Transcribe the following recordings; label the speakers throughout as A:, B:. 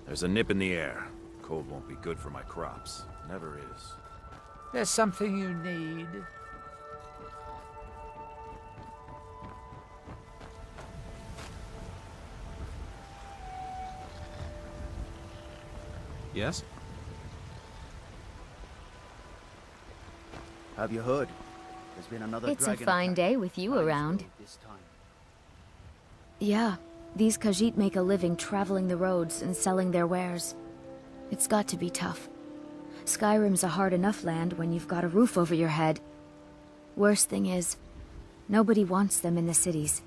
A: There's a nip in the air. Cold won't be good for my crops. Never is.
B: There's something you need.
A: Yes?
C: Have you heard? There's been another
D: It's a
C: dragon
D: fine
C: attack.
D: day with you around.
C: This time.
D: Yeah, these Khajiit make a living traveling the roads and selling their wares. It's got to be tough. Skyrim's a hard enough land when you've got a roof over your head. Worst thing is, nobody wants them in the cities.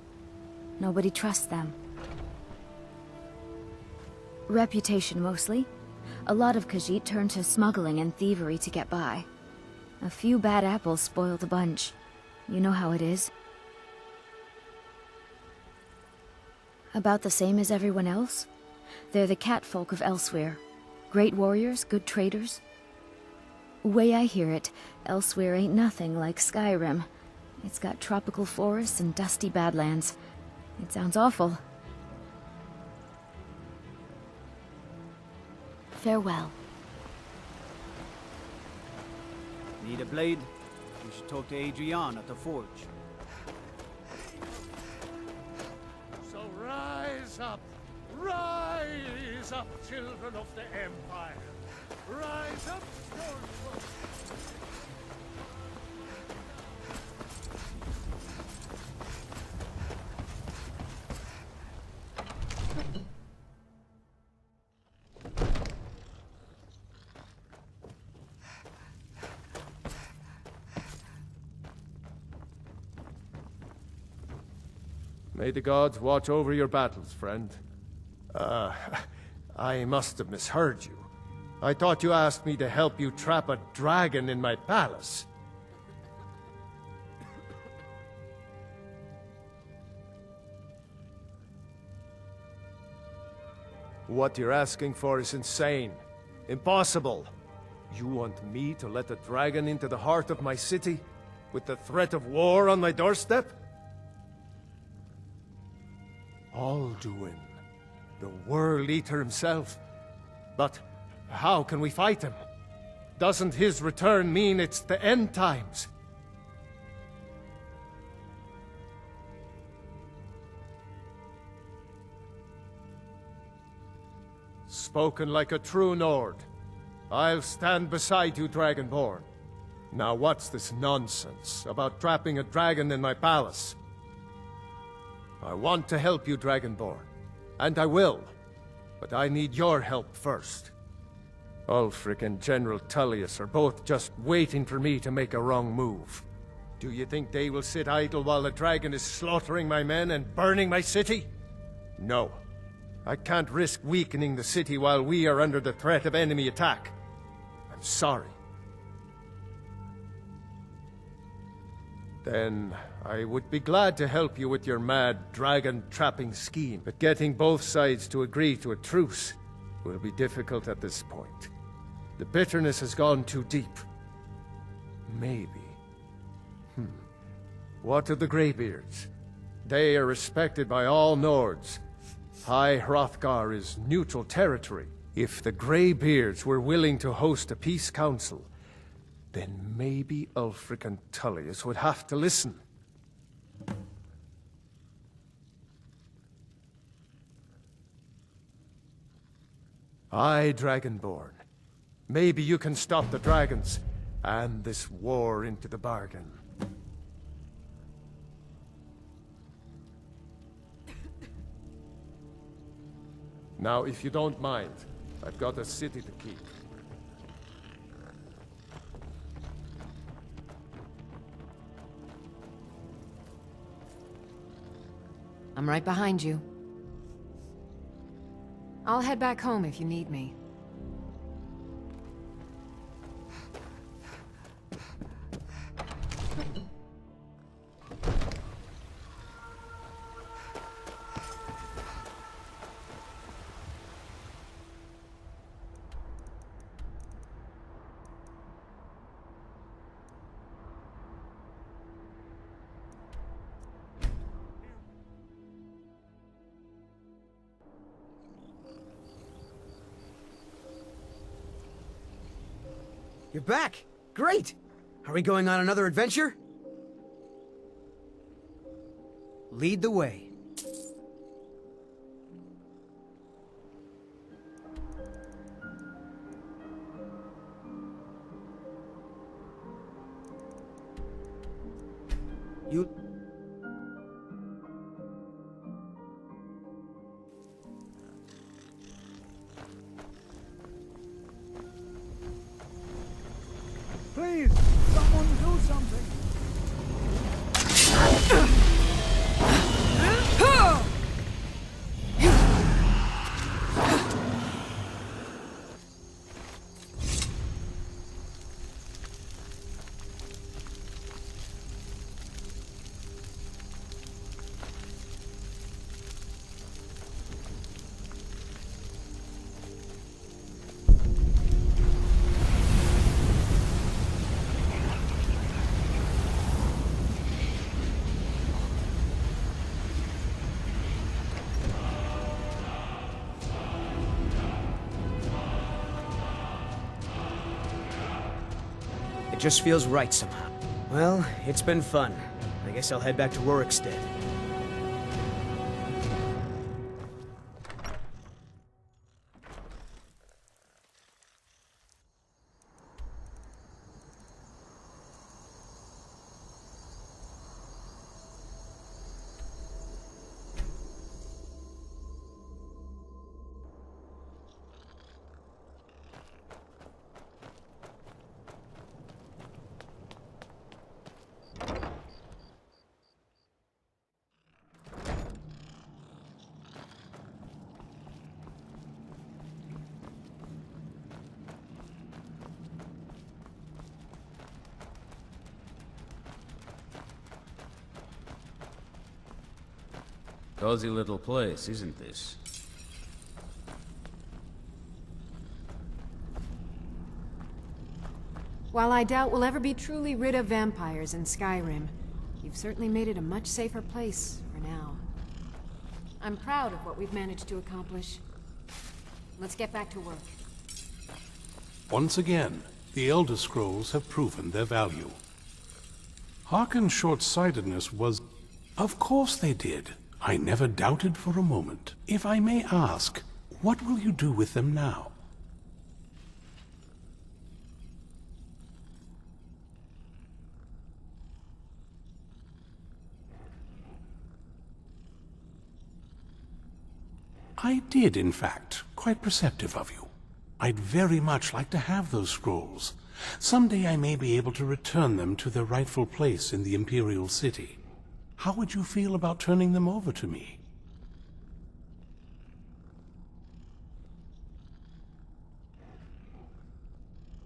D: Nobody trusts them. Reputation mostly. A lot of Khajiit turn to smuggling and thievery to get by. A few bad apples spoil the bunch. You know how it is. About the same as everyone else. They're the catfolk of Elsewhere. Great warriors, good traders. Way I hear it, Elsewhere ain't nothing like Skyrim. It's got tropical forests and dusty badlands. It sounds awful. Farewell.
C: Need a blade? You should talk to Adrian at the forge.
E: So rise up, children of the Empire. Rise up, Stormfolk.
F: May the gods watch over your battles, friend. I must have misheard you. I thought you asked me to help you trap a dragon in my palace. What you're asking for is insane. Impossible. You want me to let a dragon into the heart of my city? With the threat of war on my doorstep? Alduin, the World Eater himself. But how can we fight him? Doesn't his return mean it's the end times? Spoken like a true Nord. I'll stand beside you, Dragonborn. Now what's this nonsense about trapping a dragon in my palace? I want to help you, Dragonborn. And I will. But I need your help first. Ulfric and General Tullius are both just waiting for me to make a wrong move. Do you think they will sit idle while the dragon is slaughtering my men and burning my city? No. I can't risk weakening the city while we are under the threat of enemy attack. I'm sorry. Then I would be glad to help you with your mad dragon-trapping scheme, but getting both sides to agree to a truce will be difficult at this point. The bitterness has gone too deep. Maybe. What of the Greybeards? They are respected by all Nords. High Hrothgar is neutral territory. If the Greybeards were willing to host a peace council, then maybe Ulfric and Tullius would have to listen. Aye, Dragonborn. Maybe you can stop the dragons, and this war into the bargain. Now, if you don't mind, I've got a city to keep.
G: I'm right behind you. I'll head back home if you need me.
H: You're back! Great! Are we going on another adventure? Lead the way. You...
E: Please, someone do something.
H: It just feels right somehow. Well, it's been fun. I guess I'll head back to Rorikstead.
I: Cozy little place, isn't this?
G: While I doubt we'll ever be truly rid of vampires in Skyrim, you've certainly made it a much safer place for now. I'm proud of what we've managed to accomplish. Let's get back to work.
J: Once again, the Elder Scrolls have proven their value. Harkon's short-sightedness was... Of course they did. I never doubted for a moment. If I may ask, what will you do with them now? I did, in fact. Quite perceptive of you. I'd very much like to have those scrolls. Someday I may be able to return them to their rightful place in the Imperial City. How would you feel about turning them over to me?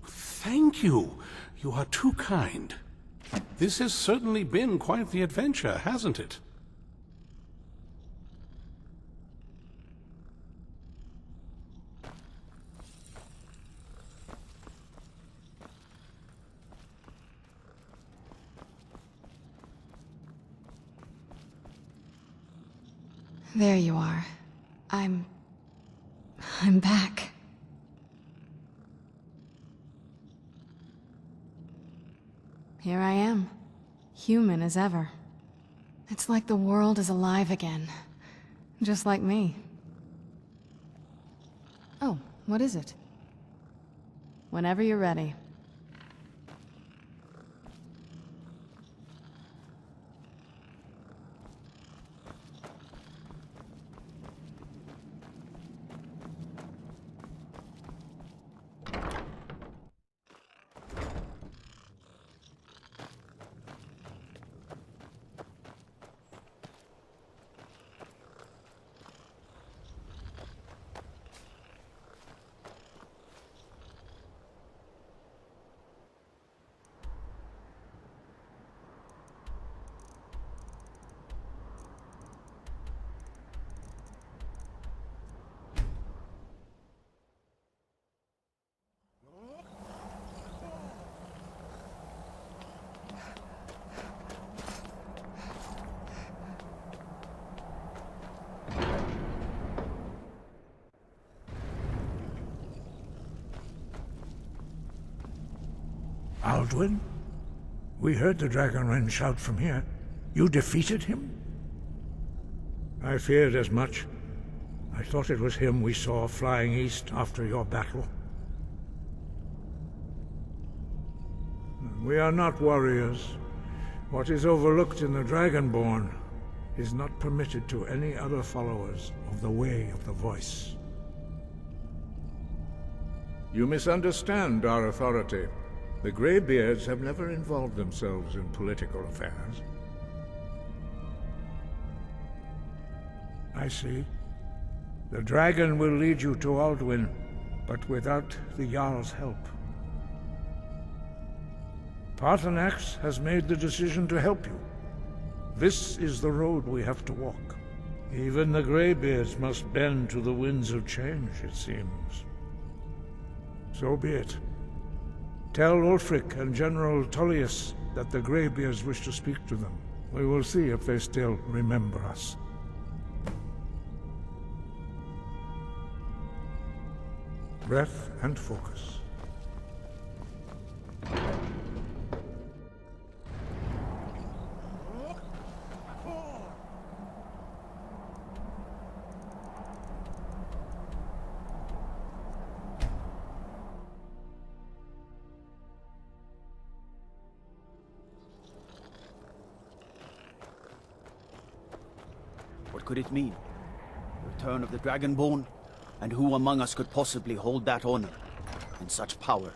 J: Thank you. You are too kind. This has certainly been quite the adventure, hasn't it?
G: There you are. I'm back. Here I am, human as ever. It's like the world is alive again, just like me. Oh, what is it? Whenever you're ready.
E: Alduin? We heard the Dragonren shout from here. You defeated him? I feared as much. I thought it was him we saw flying east after your battle. We are not warriors. What is overlooked in the Dragonborn is not permitted to any other followers of the Way of the Voice. You misunderstand our authority. The Greybeards have never involved themselves in political affairs. I see. The dragon will lead you to Alduin, but without the Jarl's help. Paarthurnax has made the decision to help you. This is the road we have to walk. Even the Greybeards must bend to the winds of change, it seems. So be it. Tell Ulfric and General Tullius that the Greybeards wish to speak to them. We will see if they still remember us. Breath and focus.
C: What could it mean? The return of the Dragonborn? And who among us could possibly hold that honor and such power?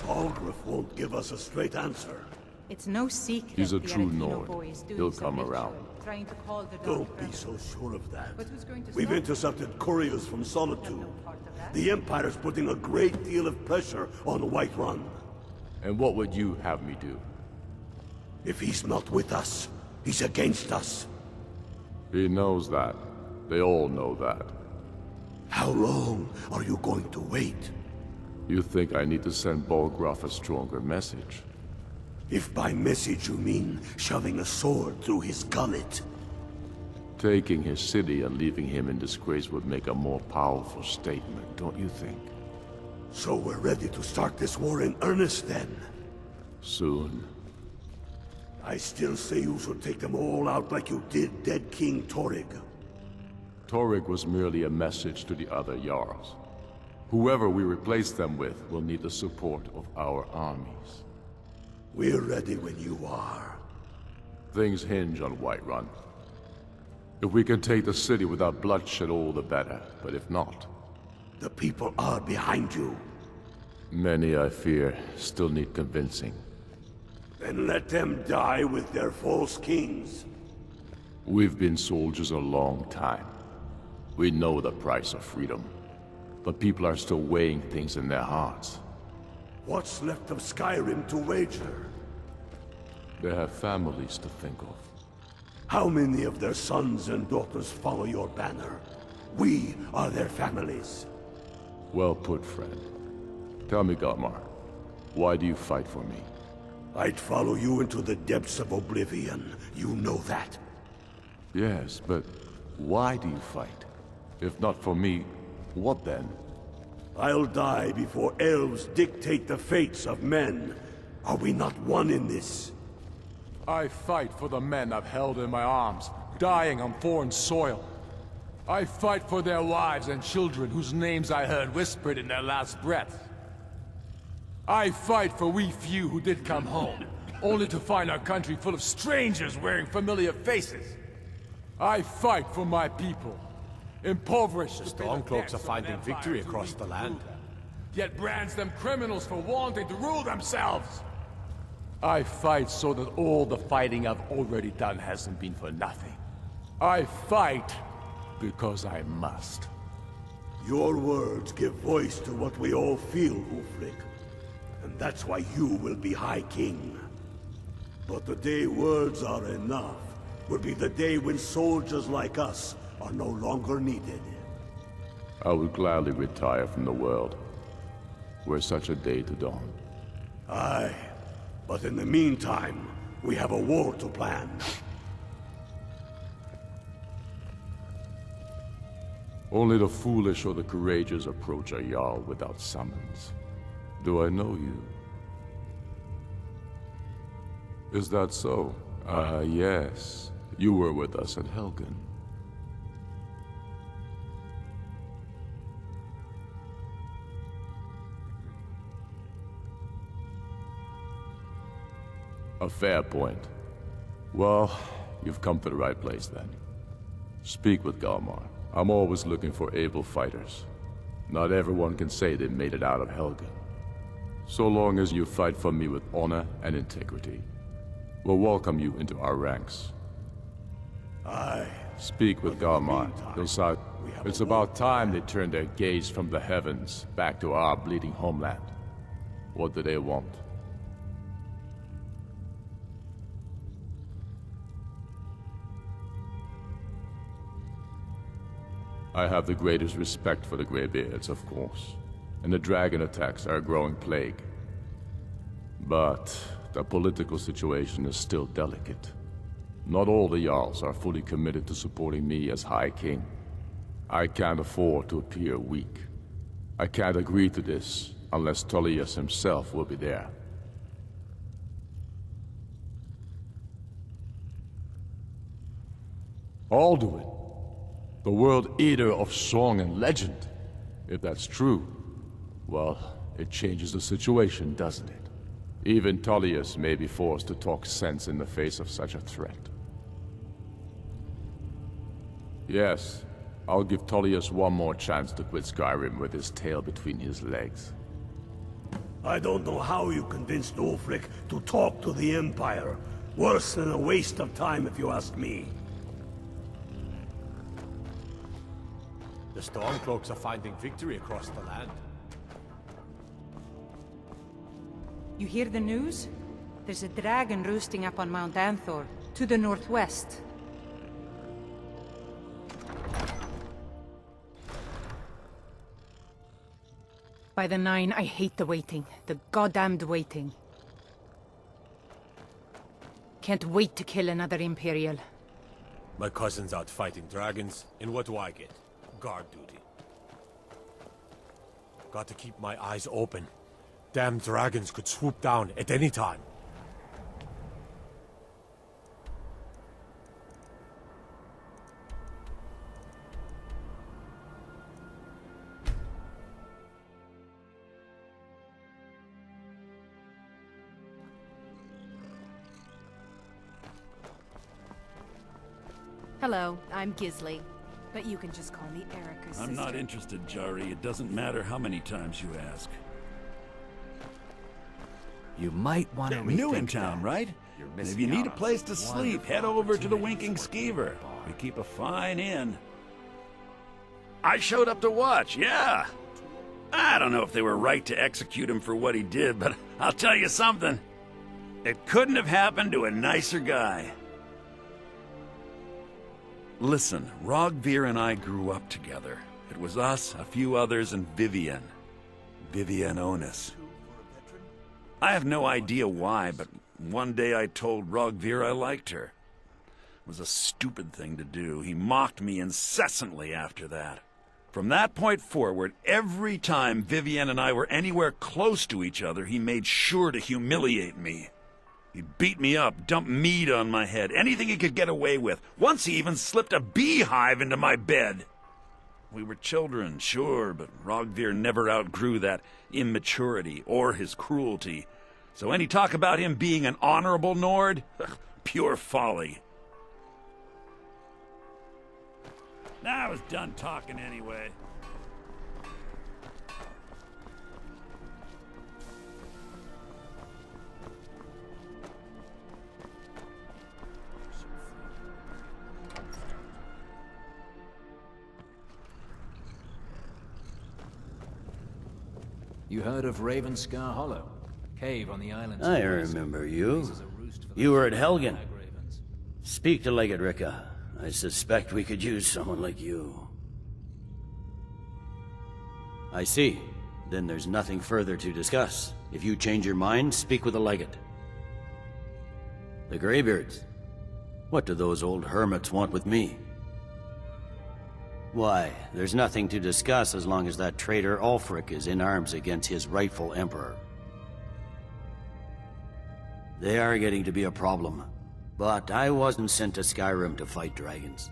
K: Algrif won't give us a straight answer.
L: It's no secret.
A: He's a
L: the
A: true
L: Arakino
A: Nord.
L: boy is doing
A: He'll
L: some
A: come around.
L: ritual, trying to call the
K: Don't
L: Dark
K: be so sure of that.
L: But who's going to
K: We've
L: stop
K: intercepted couriers from Solitude.
L: no part of that.
K: The Empire's putting a great deal of pressure on Whiterun.
A: And what would you have me do?
K: If he's not with us, he's against us.
A: He knows that. They all know that.
K: How long are you going to wait?
A: You think I need to send Bolgraf a stronger message?
K: If by message you mean shoving a sword through his gullet.
A: Taking his city and leaving him in disgrace would make a more powerful statement, don't you think?
K: So we're ready to start this war in earnest then?
A: Soon.
K: I still say you should take them all out like you did dead King Torrig.
A: Torrig was merely a message to the other Jarls. Whoever we replace them with will need the support of our armies.
K: We're ready when you are.
A: Things hinge on Whiterun. If we can take the city without bloodshed, all the better. But if not...
K: The people are behind you.
A: Many, I fear, still need convincing.
K: Then let them die with their false kings.
A: We've been soldiers a long time. We know the price of freedom. But people are still weighing things in their hearts.
K: What's left of Skyrim to wager?
A: They have families to think of.
K: How many of their sons and daughters follow your banner? We are their families.
A: Well put, friend. Tell me, Galmar, why do you fight for me?
K: I'd follow you into the depths of oblivion. You know that.
A: Yes, but why do you fight? If not for me, what then?
K: I'll die before elves dictate the fates of men. Are we not one in this?
A: I fight for the men I've held in my arms, dying on foreign soil. I fight for their wives and children whose names I heard whispered in their last breath. I fight for we few who did come home, only to find our country full of strangers wearing familiar faces. I fight for my people, impoverished.
F: The Stormcloaks are finding victory across the land.
A: Yet brands them criminals for wanting to rule themselves. I fight so that all the fighting I've already done hasn't been for nothing. I fight because I must.
K: Your words give voice to what we all feel, Ulfric. And that's why you will be High King. But the day words are enough will be the day when soldiers like us are no longer needed.
A: I would gladly retire from the world, were such a day to dawn.
K: Aye, but in the meantime, we have a war to plan.
A: Only the foolish or the courageous approach a Jarl without summons. Do I know you? Is that so? Yes. You were with us at Helgen. A fair point. Well, you've come to the right place then. Speak with Galmar. I'm always looking for able fighters. Not everyone can say they made it out of Helgen. So long as you fight for me with honor and integrity, we'll welcome you into our ranks.
K: Aye.
A: Speak with Galmar. It's about time they turned their gaze from the heavens back to our bleeding homeland. What do they want? I have the greatest respect for the Greybeards, of course, and the dragon attacks are a growing plague. But the political situation is still delicate. Not all the Jarls are fully committed to supporting me as High King. I can't afford to appear weak. I can't agree to this unless Tullius himself will be there. Alduin, the World Eater of song and legend. If that's true, well, it changes the situation, doesn't it? Even Tullius may be forced to talk sense in the face of such a threat. Yes, I'll give Tullius one more chance to quit Skyrim with his tail between his legs.
K: I don't know how you convinced Ulfric to talk to the Empire. Worse than a waste of time, if you ask me.
M: The Stormcloaks are finding victory across the land.
L: You hear the news? There's a dragon roosting up on Mount Anthor, to the northwest. By the Nine, I hate the waiting. The goddamned waiting. Can't wait to kill another Imperial.
M: My cousin's out fighting dragons, and what do I get? Guard duty. Got to keep my eyes open. Damn dragons could swoop down at any time.
N: Hello, I'm Gisli, but you can just call me Erica's
O: I'm not
N: sister.
O: interested, Jari. It doesn't matter how many times you ask.
B: You might want to
O: You're new in town, right? And if you need a place to sleep, head over to the Winking Skeever. We keep a fine inn. I showed up to watch, yeah. I don't know if they were right to execute him for what he did, but I'll tell you something. It couldn't have happened to a nicer guy. Listen, Rogvir and I grew up together. It was us, a few others, and Vivienne. Vivienne Onus. I have no idea why, but one day I told Rogvir I liked her. It was a stupid thing to do. He mocked me incessantly after that. From that point forward, every time Vivienne and I were anywhere close to each other, he made sure to humiliate me. He beat me up, dumped meat on my head, anything he could get away with. Once he even slipped a beehive into my bed. We were children, sure, but Rogvir never outgrew that immaturity or his cruelty. So any talk about him being an honorable Nord? Pure folly. Now I was done talking anyway.
P: You heard of Ravenscar Hollow? Cave on the island.
C: I remember you. You were at Helgen. Speak to Legate Ricka. I suspect we could use someone like you. I see. Then there's nothing further to discuss. If you change your mind, speak with the Legate. The Greybeards. What do those old hermits want with me?
Q: Why, there's nothing to discuss as long as that traitor Ulfric is in arms against his rightful emperor. They are getting to be a problem, but I wasn't sent to Skyrim to fight dragons.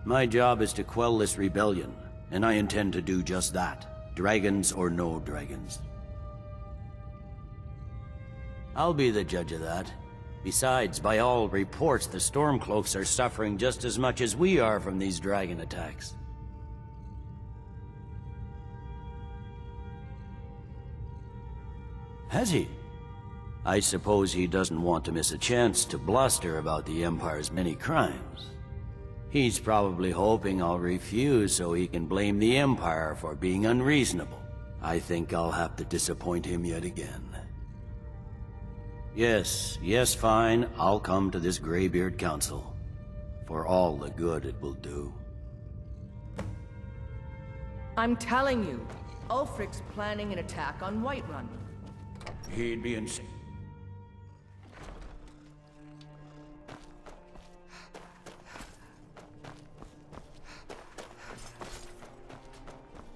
Q: My job is to quell this rebellion, and I intend to do just that, dragons or no dragons. I'll be the judge of that. Besides, by all reports, the Stormcloaks are suffering just as much as we are from these dragon attacks. Has he? I suppose he doesn't want to miss a chance to bluster about the Empire's many crimes. He's probably hoping I'll refuse so he can blame the Empire for being unreasonable. I think I'll have to disappoint him yet again. Yes, fine, I'll come to this Greybeard Council. For all the good it will do.
R: I'm telling you, Ulfric's planning an attack on Whiterun.
Q: He'd be insane.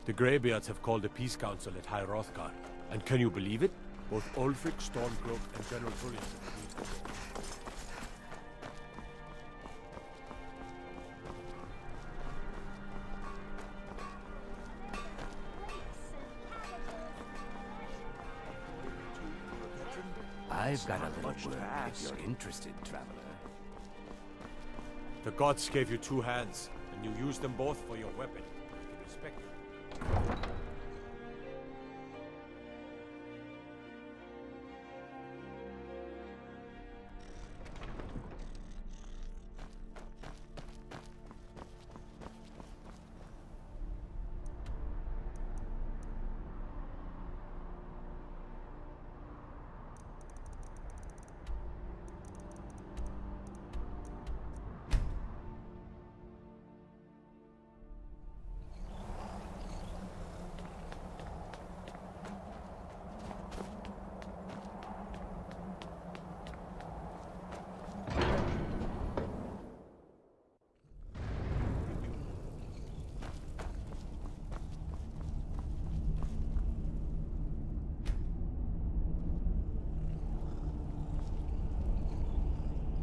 M: The Greybeards have called a peace council at High Hrothgar. And can you believe it? Both Ulfric, Stormcloak, and General Tullius have agreed.
S: I've got a little word if you're interested, traveler.
M: The gods gave you two hands, and you used them both for your weapon. I can respect it.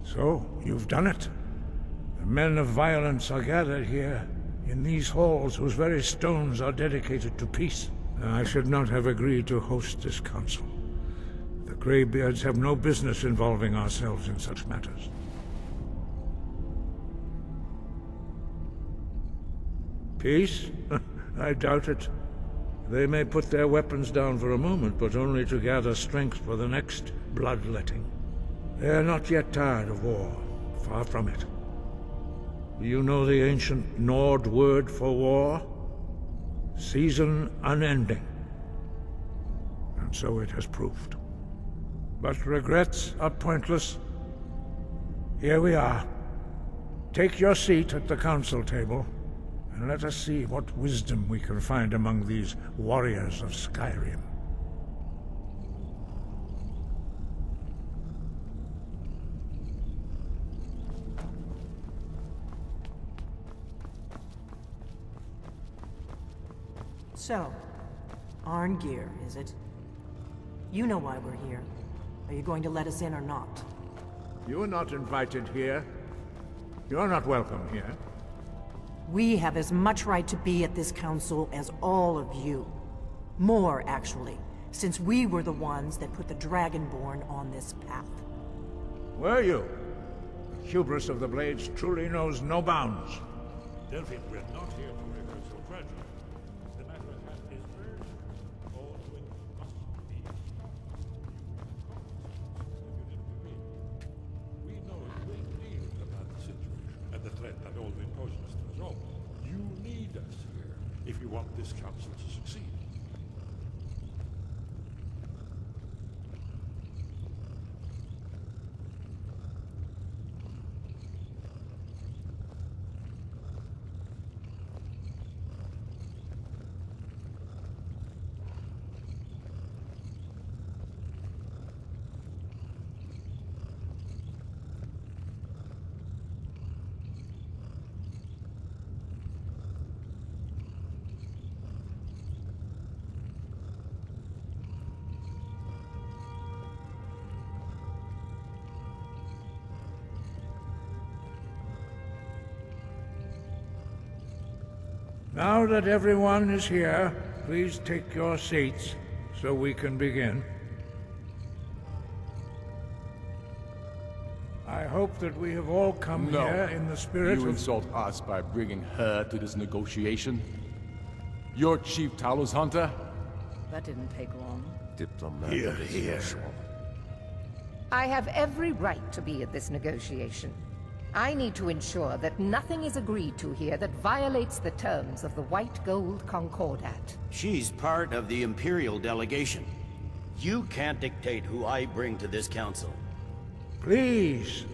E: So, you've done it. The men of violence are gathered here, in these halls whose very stones are dedicated to peace. I should not have agreed to host this council. The Greybeards have no business involving ourselves in such matters. Peace? I doubt it. They may put their weapons down for a moment, but only to gather strength for the next bloodletting. They are not yet tired of war. Far from it. Do you know the ancient Nord word for war? Season unending. And so it has proved. But regrets are pointless. Here we are. Take your seat at the council table, and let us see what wisdom we can find among these warriors of Skyrim.
R: So, Arngeir, is it? You know why we're here. Are you going to let us in or not?
E: You are not invited here. You are not welcome here.
R: We have as much right to be at this council as all of you. More, actually, since we were the ones that put the Dragonborn on this path.
E: Were you? The hubris of the Blades truly knows no bounds.
J: Delphine, we're not here to rehearse your tragedy. The matter at hand is urgent. Alduin must be stopped. We know a great deal about the situation and the threat that Alduin poses to us all. You need us here if you want this council to succeed.
E: Now that everyone is here, please take your seats so we can begin. I hope that we have all come here in the spirit
A: You
E: of...
A: insult us by bringing her to this negotiation? You're Chief Talos Hunter?
N: That didn't take long.
M: Diplomatic
K: Here,
M: as
K: here.
M: usual.
T: I have every right to be at this negotiation. I need to ensure that nothing is agreed to here that violates the terms of the White Gold Concordat.
Q: She's part of the Imperial delegation. You can't dictate who I bring to this council.
E: Please,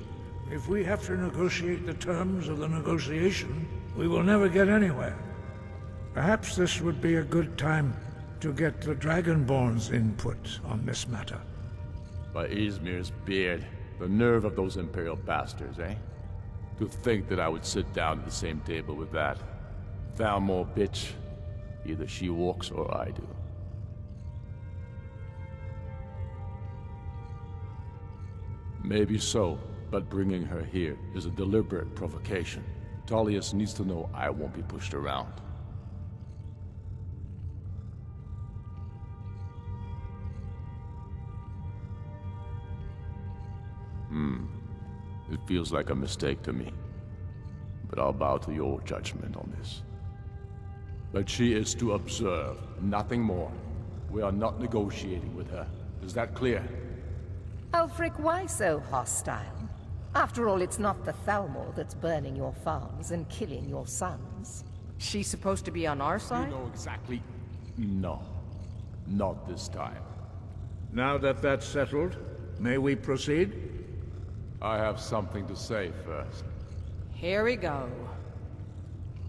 E: if we have to negotiate the terms of the negotiation, we will never get anywhere. Perhaps this would be a good time to get the Dragonborn's input on this matter.
A: By Izmir's beard, the nerve of those Imperial bastards, eh? To think that I would sit down at the same table with that. Thalmor bitch. Either she walks or I do. Maybe so, but bringing her here is a deliberate provocation. Tullius needs to know I won't be pushed around. It feels like a mistake to me. But I'll bow to your judgment on this. But she is to observe, nothing more. We are not negotiating with her. Is that clear?
T: Ulfric, why so hostile? After all, it's not the Thalmor that's burning your farms and killing your sons.
N: She's supposed to be on our
A: You
N: side?
A: know exactly... No. Not this time.
E: Now that that's settled, may we proceed?
A: I have something to say first.
N: Here we go.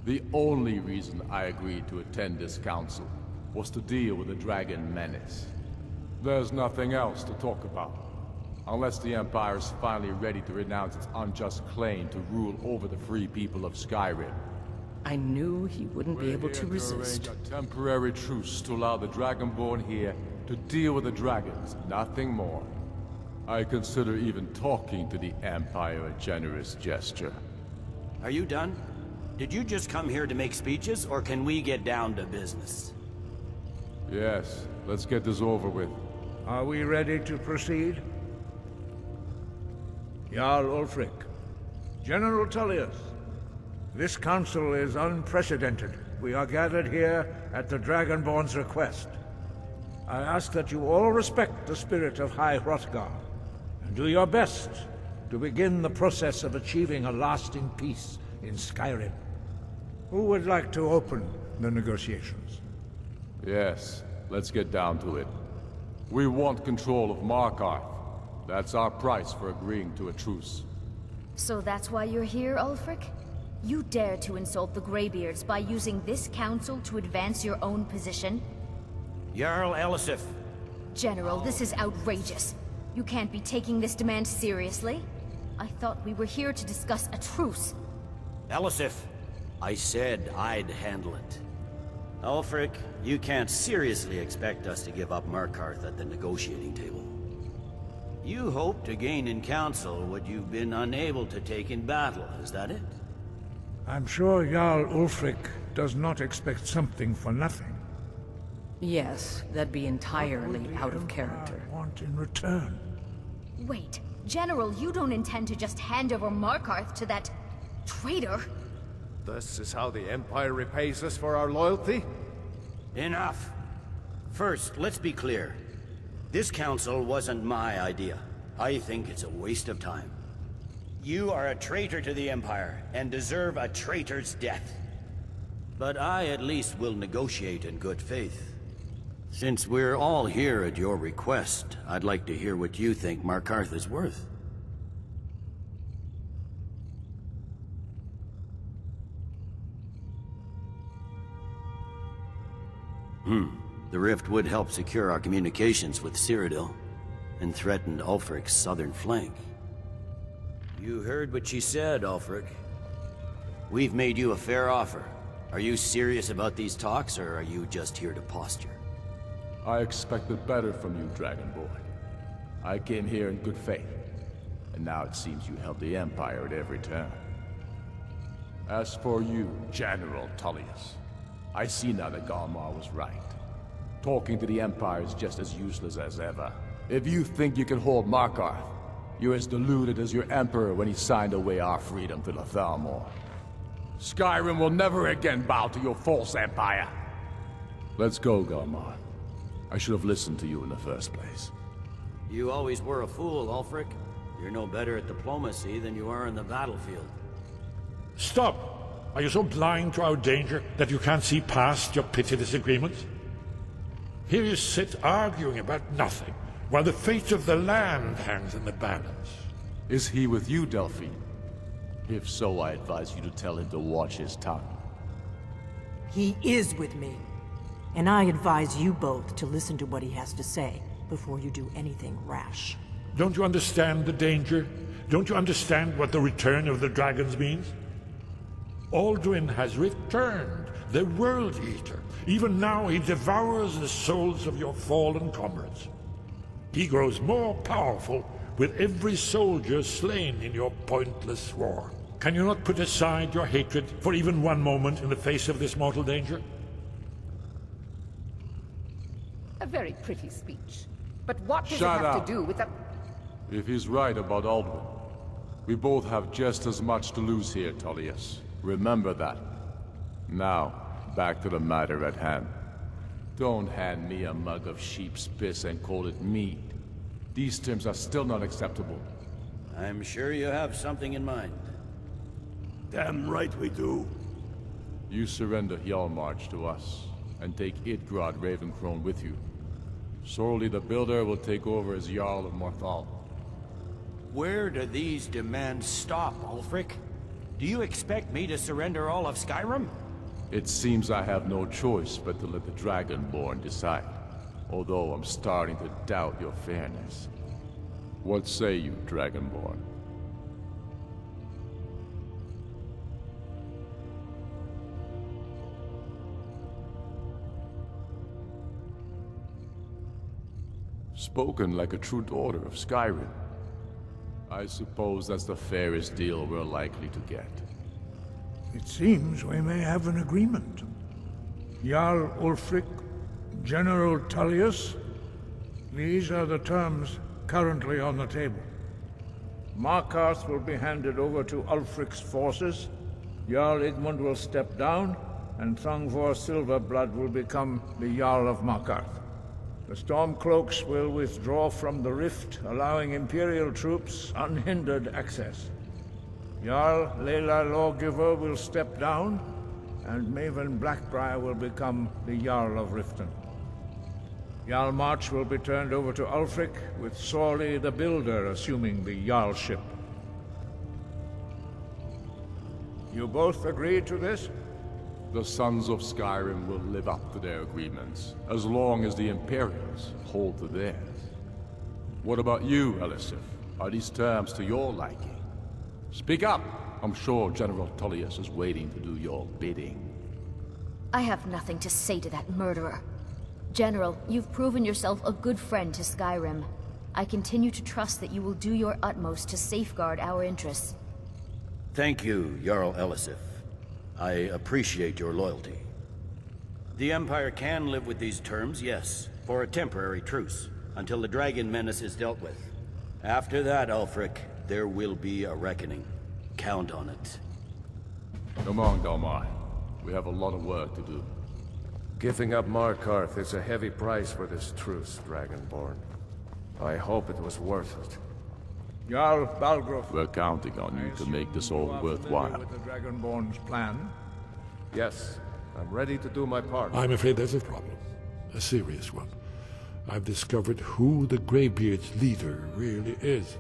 A: The only reason I agreed to attend this council was to deal with the dragon menace. There's nothing else to talk about. Unless the Empire is finally ready to renounce its unjust claim to rule over the free people of Skyrim.
N: I knew he wouldn't be able to resist.
A: Arrange a temporary truce to allow the Dragonborn here to deal with the dragons, nothing more. I consider even talking to the Empire a generous gesture.
Q: Are you done? Did you just come here to make speeches, or can we get down to business?
A: Yes, let's get this over with.
E: Are we ready to proceed? Jarl Ulfric, General Tullius, this council is unprecedented. We are gathered here at the Dragonborn's request. I ask that you all respect the spirit of High Hrothgar, and do your best to begin the process of achieving a lasting peace in Skyrim. Who would like to open the negotiations?
A: Yes, let's get down to it. We want control of Markarth. That's our price for agreeing to a truce.
D: So that's why you're here, Ulfric? You dare to insult the Greybeards by using this council to advance your own position?
Q: Jarl Elisif.
D: General, this is outrageous. You can't be taking this demand seriously. I thought we were here to discuss a truce.
Q: Elisif, I said I'd handle it. Ulfric, you can't seriously expect us to give up Markarth at the negotiating table. You hope to gain in council what you've been unable to take in battle, is that it?
E: I'm sure Jarl Ulfric does not expect something for nothing.
N: Yes, that'd be entirely
E: What would the
N: out of
E: Empire
N: character.
E: want in return?
D: Wait, General, you don't intend to just hand over Markarth to that... traitor?
F: This is how the Empire repays us for our loyalty?
Q: Enough. First, let's be clear. This council wasn't my idea. I think it's a waste of time. You are a traitor to the Empire, and deserve a traitor's death. But I at least will negotiate in good faith. Since we're all here at your request, I'd like to hear what you think Markarth is worth. The rift would help secure our communications with Cyrodiil, and threatened Ulfric's southern flank. You heard what she said, Ulfric. We've made you a fair offer. Are you serious about these talks, or are you just here to posture?
A: I expected better from you, Dragonborn. I came here in good faith, and now it seems you help the Empire at every turn. As for you, General Tullius, I see now that Galmar was right. Talking to the Empire is just as useless as ever. If you think you can hold Markarth, you're as deluded as your Emperor when he signed away our freedom to the Thalmor. Skyrim will never again bow to your false empire. Let's go, Galmar. I should have listened to you in the first place.
Q: You always were a fool, Ulfric. You're no better at diplomacy than you are in the battlefield.
E: Stop! Are you so blind to our danger that you can't see past your petty disagreements? Here you sit arguing about nothing, while the fate of the land hangs in the balance.
A: Is he with you, Delphine? If so, I advise you to tell him to watch his tongue.
R: He is with me. And I advise you both to listen to what he has to say before you do anything rash.
E: Don't you understand the danger? Don't you understand what the return of the dragons means? Alduin has returned, the World Eater. Even now he devours the souls of your fallen comrades. He grows more powerful with every soldier slain in your pointless war. Can you not put aside your hatred for even one moment in the face of this mortal danger?
T: A very pretty speech. But what does
A: Shut
T: it have
A: up.
T: to do with the...
A: If he's right about Alduin, we both have just as much to lose here, Tullius. Remember that. Now, back to the matter at hand. Don't hand me a mug of sheep's piss and call it mead. These terms are still not acceptable.
Q: I'm sure you have something in mind.
K: Damn right we do.
A: You surrender Hjalmarch to us, and take Idgrod Ravencrone with you. Sorli the Builder will take over as Jarl of Morthal.
Q: Where do these demands stop, Ulfric? Do you expect me to surrender all of Skyrim?
A: It seems I have no choice but to let the Dragonborn decide. Although I'm starting to doubt your fairness. What say you, Dragonborn? Spoken like a true daughter of Skyrim. I suppose that's the fairest deal we're likely to get.
E: It seems we may have an agreement. Jarl Ulfric, General Tullius, these are the terms currently on the table. Markarth will be handed over to Ulfric's forces, Jarl Igmund will step down, and Thangvor Silverblood will become the Jarl of Markarth. The Stormcloaks will withdraw from the rift, allowing Imperial troops unhindered access. Jarl Layla Lawgiver will step down, and Maven Blackbriar will become the Jarl of Riften. Hjalmarch will be turned over to Ulfric, with Sorli the Builder assuming the Jarlship. You both agree to this?
A: The Sons of Skyrim will live up to their agreements, as long as the Imperials hold to theirs. What about you, Elisif? Are these terms to your liking? Speak up! I'm sure General Tullius is waiting to do your bidding.
D: I have nothing to say to that murderer. General, you've proven yourself a good friend to Skyrim. I continue to trust that you will do your utmost to safeguard our interests.
Q: Thank you, Jarl Elisif. I appreciate your loyalty. The Empire can live with these terms, yes, for a temporary truce, until the dragon menace is dealt with. After that, Ulfric, there will be a reckoning. Count on it.
A: Come on, Galmar. We have a lot of work to do.
F: Giving up Markarth is a heavy price for this truce, Dragonborn. I hope it was worth it.
E: Jarl Balgruuf.
A: We're counting on you to make this all worthwhile.
E: With the Dragonborn's plan?
F: Yes, I'm ready to do my part.
E: I'm afraid there's a problem. A serious one. I've discovered who the Greybeard's leader really is.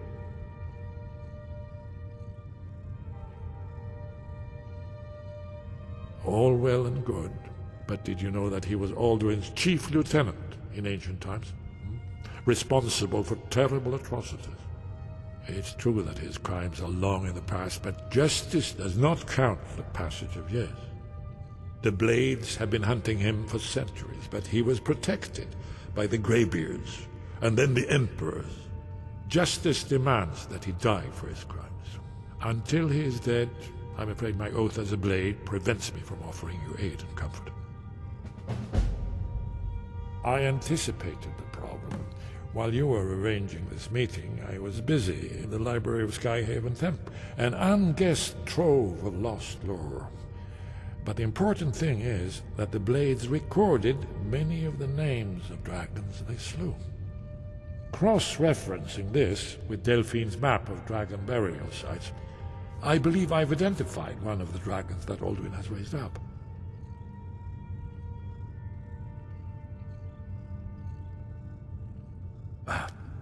E: All well and good, but did you know that he was Alduin's chief lieutenant in ancient times? Responsible for terrible atrocities. It's true that his crimes are long in the past, but justice does not count the passage of years. The Blades have been hunting him for centuries, but he was protected by the Greybeards, and then the Emperors. Justice demands that he die for his crimes. Until he is dead, I'm afraid my oath as a Blade prevents me from offering you aid and comfort. I anticipated the problem. While you were arranging this meeting, I was busy in the library of Skyhaven Temp, an unguessed trove of lost lore. But the important thing is that the Blades recorded many of the names of dragons they slew. Cross-referencing this with Delphine's map of dragon burial sites, I believe I've identified one of the dragons that Alduin has raised up.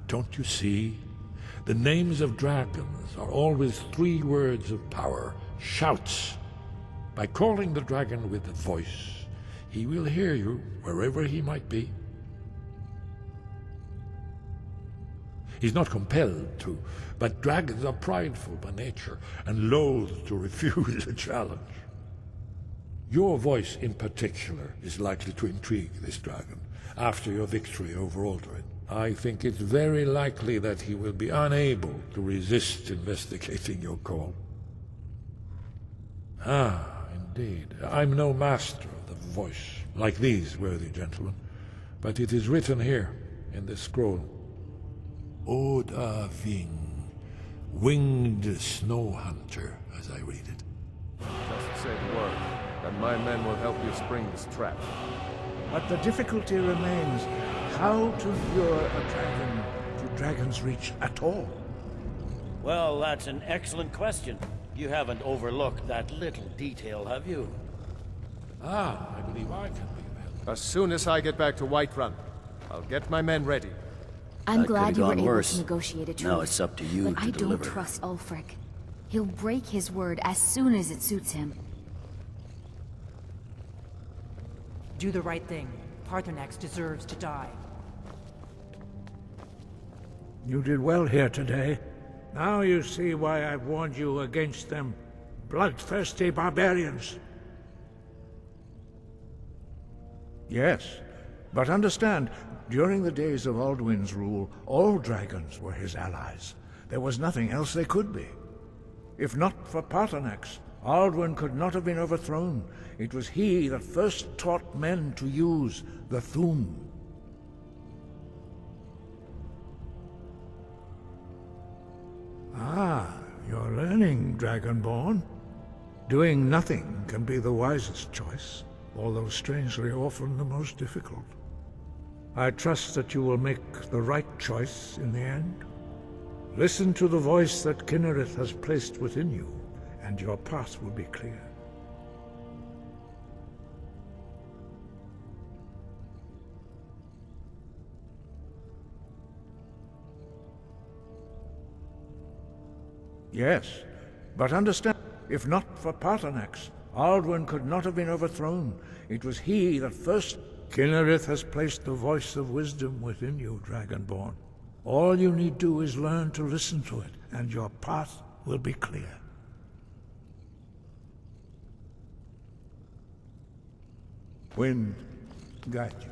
E: Don't you see? The names of dragons are always 3 words of power, shouts. By calling the dragon with a voice, he will hear you wherever he might be. He's not compelled to, but dragons are prideful by nature and loath to refuse a challenge. Your voice in particular is likely to intrigue this dragon after your victory over Alduin. I think it's very likely that he will be unable to resist investigating your call. Ah, indeed. I'm no master of the voice, like these worthy gentlemen, but it is written here, in this scroll. Oda Ving, winged snow hunter, as I read it.
F: Just say the word, and my men will help you spring this trap.
E: But the difficulty remains how to lure a dragon to Dragon's Reach at all.
Q: Well, that's an excellent question. You haven't overlooked that little detail, have you?
E: Ah, I believe I can be of help.
F: As soon as I get back to Whiterun, I'll get my men ready.
D: I'm
Q: That
D: glad
Q: could've
D: you were
Q: gone
D: able
Q: worse.
D: to negotiate a truce.
Q: Now it's up to you
D: but
Q: to
D: I
Q: deliver.
D: don't trust Ulfric. He'll break his word as soon as it suits him.
L: Do the right thing. Paarthurnax deserves to die.
E: You did well here today. Now you see why I've warned you against them. Bloodthirsty barbarians. Yes, but understand, during the days of Alduin's rule, all dragons were his allies. There was nothing else they could be. If not for Paarthurnax, Alduin could not have been overthrown. It was he that first taught men to use the Thu'um. Ah, you're learning, Dragonborn. Doing nothing can be the wisest choice, although strangely often the most difficult. I trust that you will make the right choice in the end. Listen to the voice that Kynareth has placed within you, and your path will be clear. Yes, but understand, if not for Paarthurnax, Alduin could not have been overthrown. It was he that first... Kynareth has placed the voice of wisdom within you, Dragonborn. All you need do is learn to listen to it, and your path will be clear. Wind, guide you.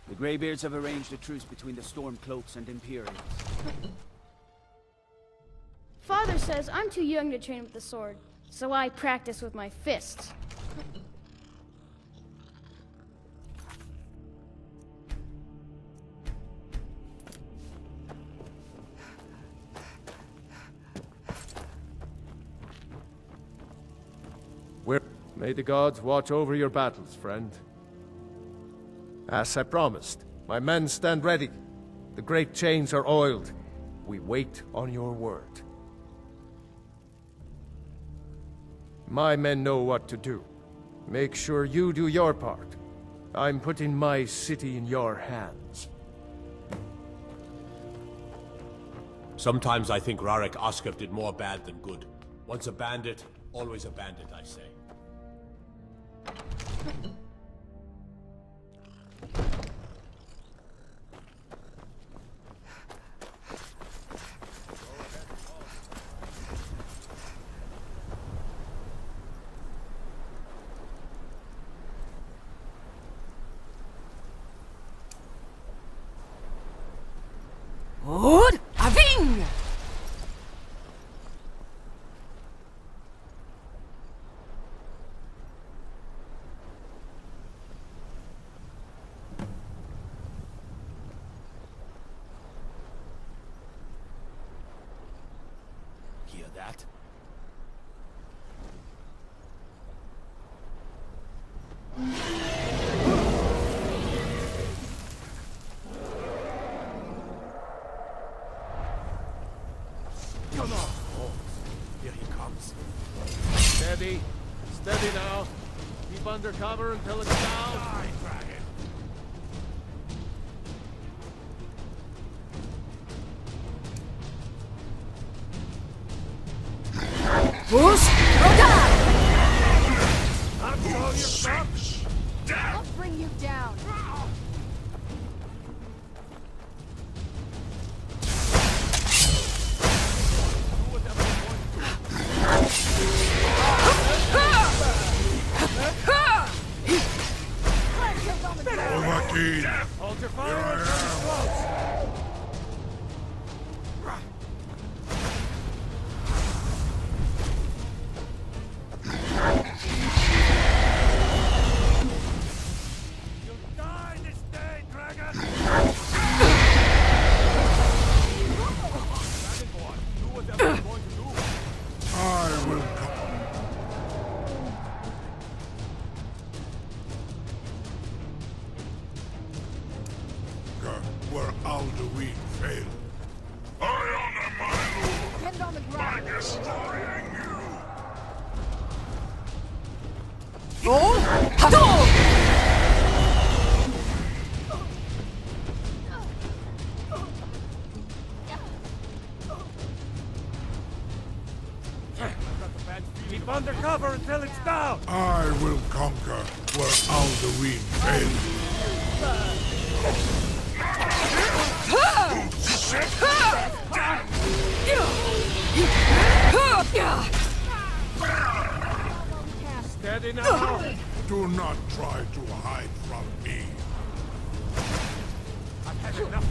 C: The Greybeards have arranged a truce between the Stormcloaks and Imperials.
U: Father says I'm too young to train with the sword, so I practice with my fists.
F: May the gods watch over your battles, friend. As I promised, my men stand ready. The great chains are oiled. We wait on your word. My men know what to do. Make sure you do your part. I'm putting my city in your hands.
M: Sometimes I think Rarik Oskar did more bad than good. Once a bandit, always a bandit, I say.
R: Good Aving!
M: Hear that?
F: Steady. Steady now. Keep under cover until it's down. Die, dragon.
N: I'll bring you down.
F: Hold your fire until it's close.
K: Where Alduin failed. I honor my lord
N: Get it on the ground.
K: by destroying you.
F: Keep under cover until it's down.
K: I will conquer where Alduin failed.
F: Steady now.
K: Do not try to hide from me.
F: I've had enough.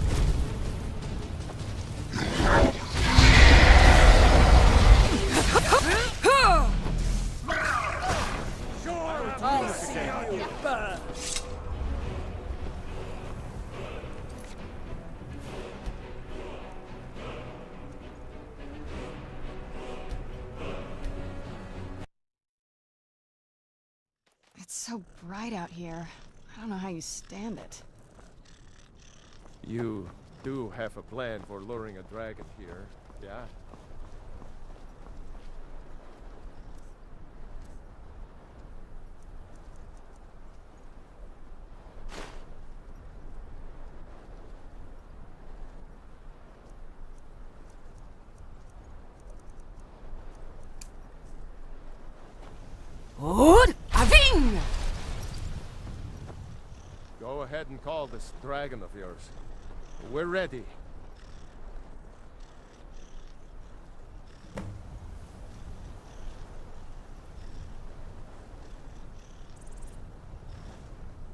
F: Sure, I'll see how you burn.
N: It's so bright out here. I don't know how you stand it.
F: You do have a plan for luring a dragon here, yeah?
N: Aving!
F: Go ahead and call this dragon of yours. We're ready.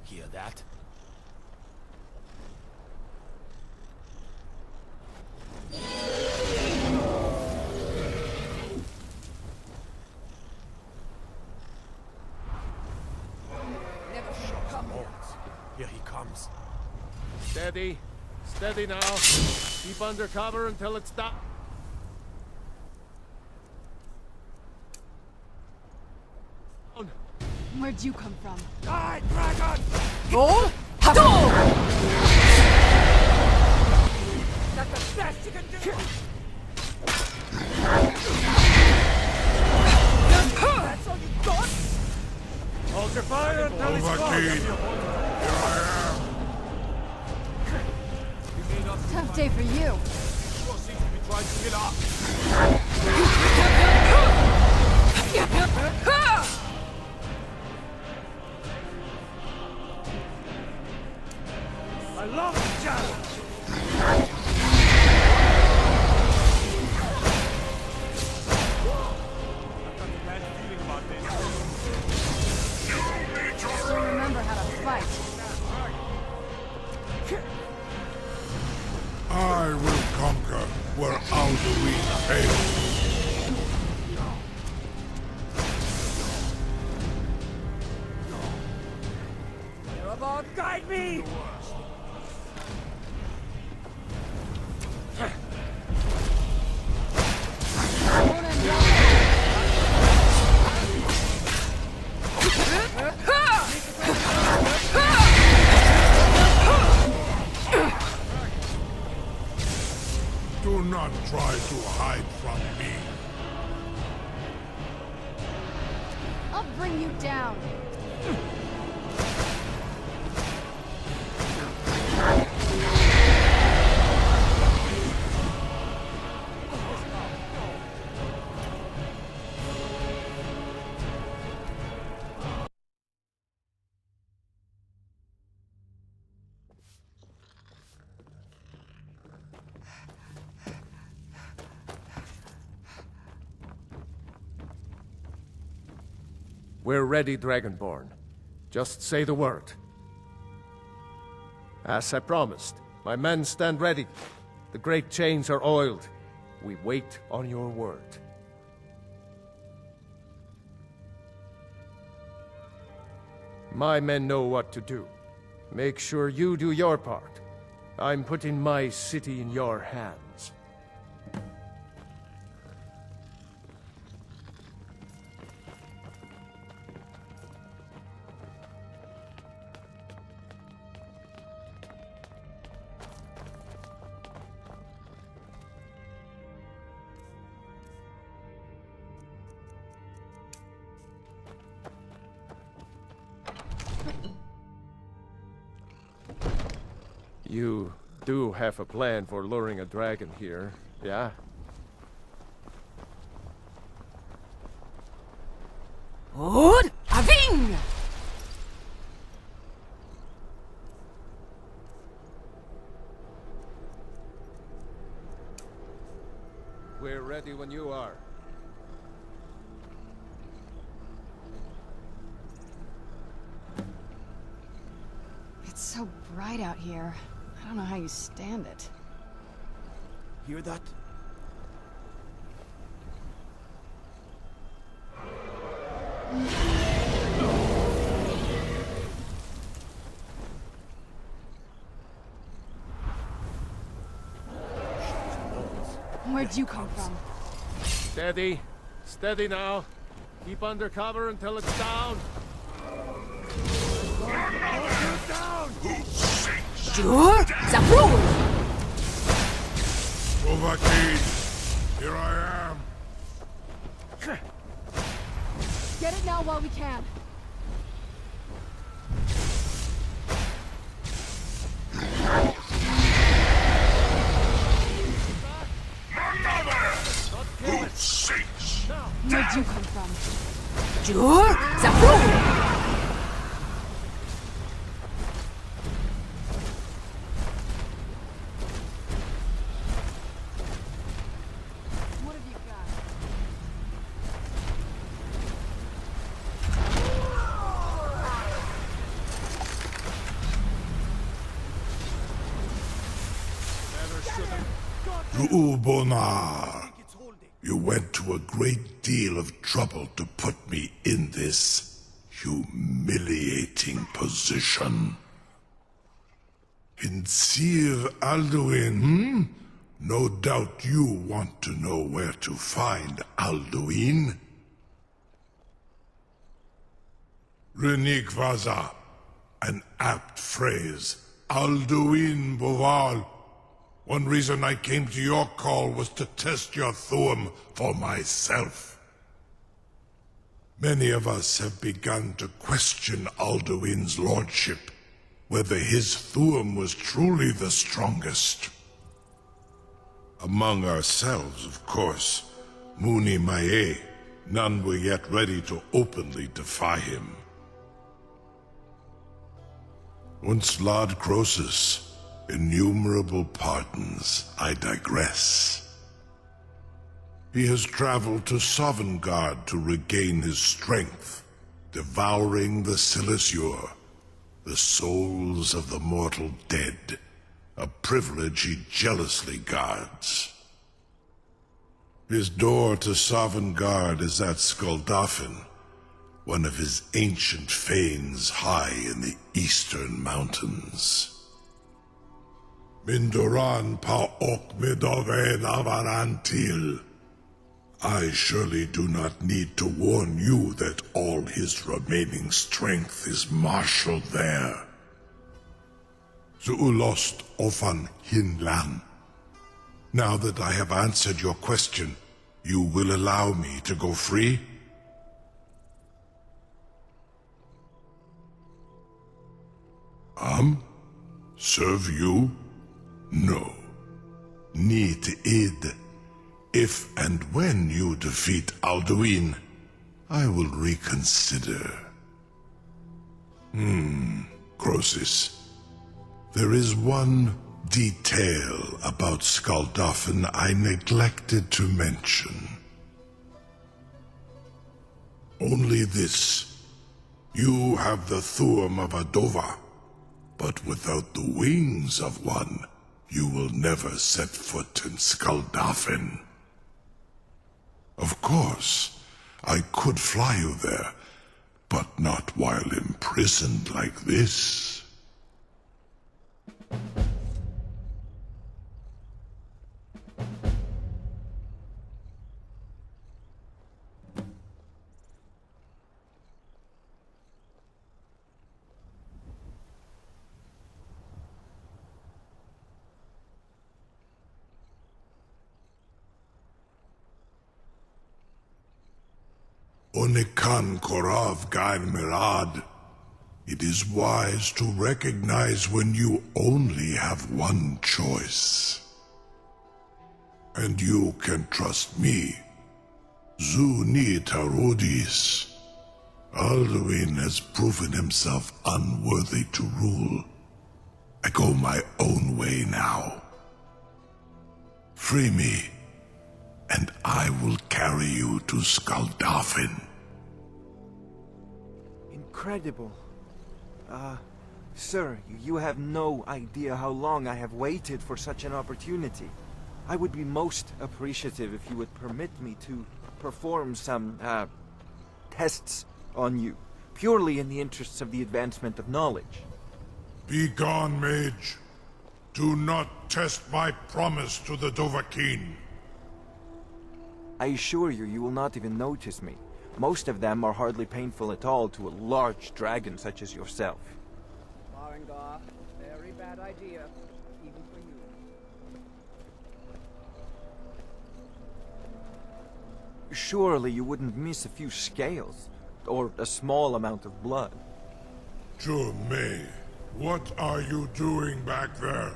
M: Hear that? Here he comes.
F: Steady. Steady now. Keep under cover until it's down.
N: Where'd you come from?
F: Die, dragon!
N: Oh!
F: That's the best you can do! That's all you got? Hold your fire until it's close!
N: Tough day for you.
F: Sure seems to be trying to get up. I love the challenge! I've got a bad feeling about this.
N: Still remember how to fight.
K: I will conquer where Alduin failed.
F: About guide me!
K: Do not try to hide from me.
N: bring you down.
F: We're ready, Dragonborn. Just say the word. As I promised, my men stand ready. The great chains are oiled. We wait on your word. My men know what to do. Make sure you do your part. I'm putting my city in your hands. You do have a plan for luring a dragon here, yeah?
N: Od Aving!
F: We're ready when you are.
N: It's so bright out here. I don't know how you stand it.
C: Hear that?
N: Where'd you come from?
F: Steady. Steady now. Keep under cover until it's down.
N: Sure, Zabrul!
K: Overkeen, here I am.
N: Get it now while we can. Where'd you come from? Sure, Zabrul!
K: Bonar, you went to a great deal of trouble to put me in this humiliating position. In Sir Alduin, No doubt you want to know where to find Alduin. Renikvaza, an apt phrase. Alduin Boval. One reason I came to your call was to test your Thuum for myself. Many of us have begun to question Alduin's lordship, whether his Thuum was truly the strongest. Among ourselves, of course, Muni Mae, none were yet ready to openly defy him. Once Lord Croesus, innumerable pardons, I digress. He has traveled to Sovngarde to regain his strength, devouring the Silesure, the souls of the mortal dead, a privilege he jealously guards. His door to Sovngarde is at Skuldafn, one of his ancient fanes high in the eastern mountains. Mindoran pa ok midoven avarantil. I surely do not need to warn you that all his remaining strength is marshaled there. Zuulost ofan hinlan. Now that I have answered your question, you will allow me to go free?
H: Come? Serve you? No. Need id. If and when you defeat Alduin, I will reconsider. Croesus. There is one detail about Skaldafn I neglected to mention. Only this. You have the thumb of a dova, but without the wings of one, you will never set foot in Skaldafn. Of course, I could fly you there, but not while imprisoned like this. Onikan Korav Gair Mirad. It is wise to recognize when you only have one choice. And you can trust me. Zuni Tarodis. Alduin has proven himself unworthy to rule. I go my own way now. Free me, and I will carry you to Skaldafn.
V: Incredible. Sir, you have no idea how long I have waited for such an opportunity. I would be most appreciative if you would permit me to perform some, tests on you, purely in the interests of the advancement of knowledge.
H: Be gone, mage. Do not test my promise to the Dovahkiin.
V: I assure you, you will not even notice me. Most of them are hardly painful at all to a large dragon such as yourself.
W: Marengar, very bad idea, even for you.
V: Surely you wouldn't miss a few scales, or a small amount of blood.
H: May, what are you doing back there?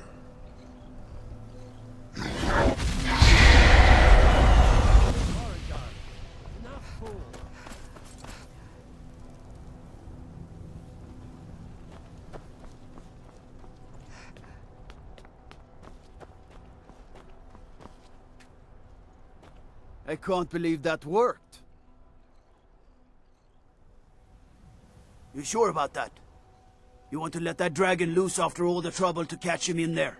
C: I can't believe that worked. You sure about that? You want to let that dragon loose after all the trouble to catch him in there?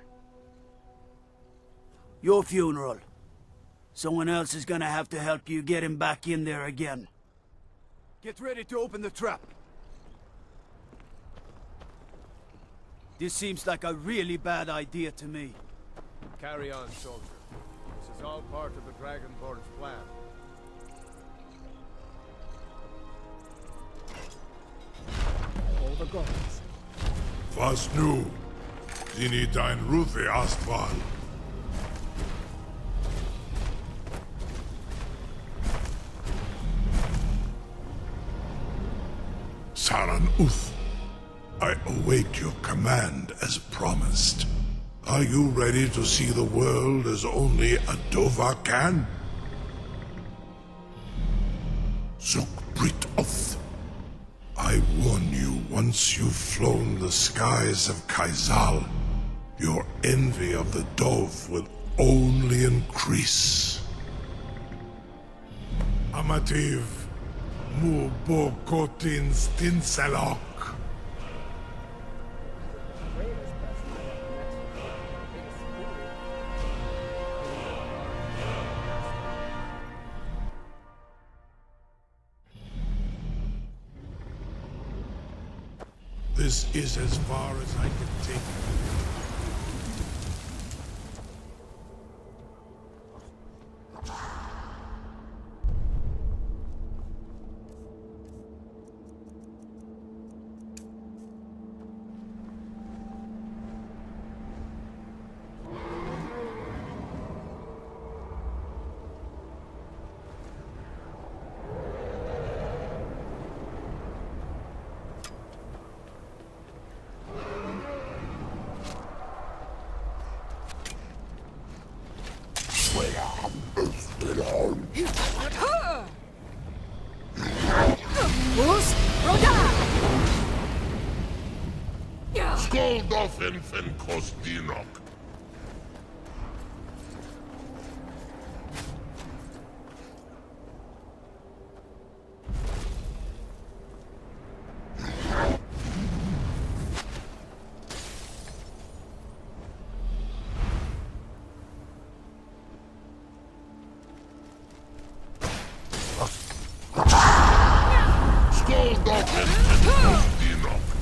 C: Your funeral. Someone else is gonna have to help you get him back in there again. Get ready to open the trap. This seems like a really bad idea to me.
F: Carry on, soldier. This is all part of the Dragonborn's plan.
W: All the gods.
H: Was nu? Dini dein Ruthi Astval. Saran Uth, I await your command as promised. Are you ready to see the world as only a Dova can? Zuk Brit Oth. I warn you, once you've flown the skies of Kaizal, your envy of the Dove will only increase. Amativ, mu bokotin stinselok. This is as far as I can take you. Skoldofin fen Kostinok. Skoldofin fen Kostinok.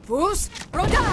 B: Fus, Roda!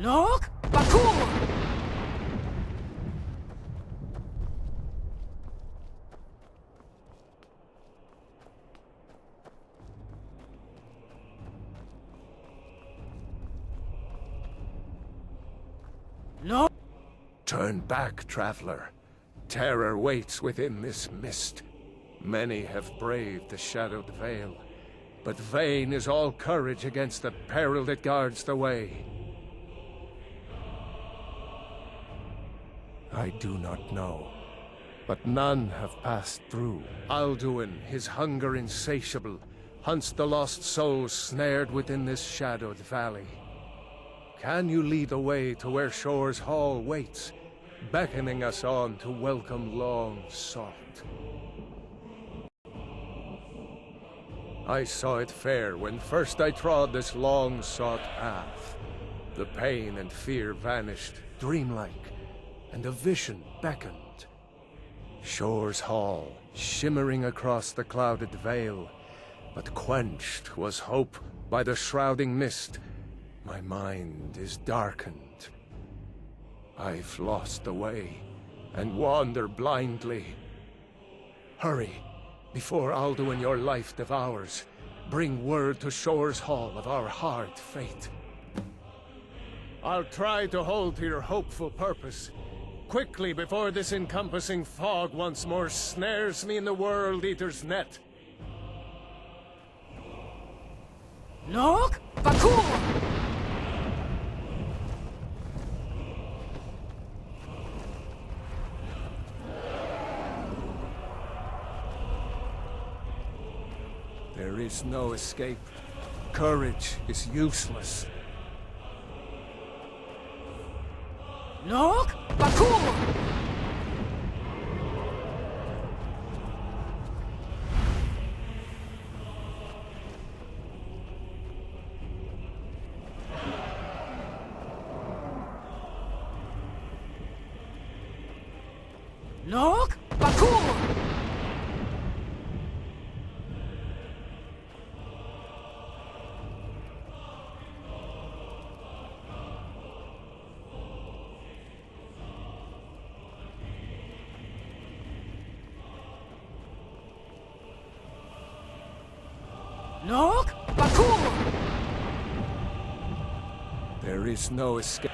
R: Look! Bakur! No!
F: Turn back, traveler. Terror waits within this mist. Many have braved the shadowed veil, but vain is all courage against the peril that guards the way. I do not know, but none have passed through. Alduin, his hunger insatiable, hunts the lost souls snared within this shadowed valley. Can you lead the way to where Shore's Hall waits, beckoning us on to welcome long sought? I saw it fair when first I trod this long sought path. The pain and fear vanished, dreamlike, and a vision beckoned. Shore's Hall, shimmering across the clouded veil, but quenched was hope by the shrouding mist. My mind is darkened. I've lost the way, and wander blindly. Hurry, before Alduin your life devours. Bring word to Shore's Hall of our hard fate. I'll try to hold to your hopeful purpose, quickly before this encompassing fog once more snares me in the World Eater's net.
R: Look! Bakur!
F: There is no escape. Courage is useless.
R: Look! Bakur! Look! Bakur! Look! Bakur!
F: There is no escape.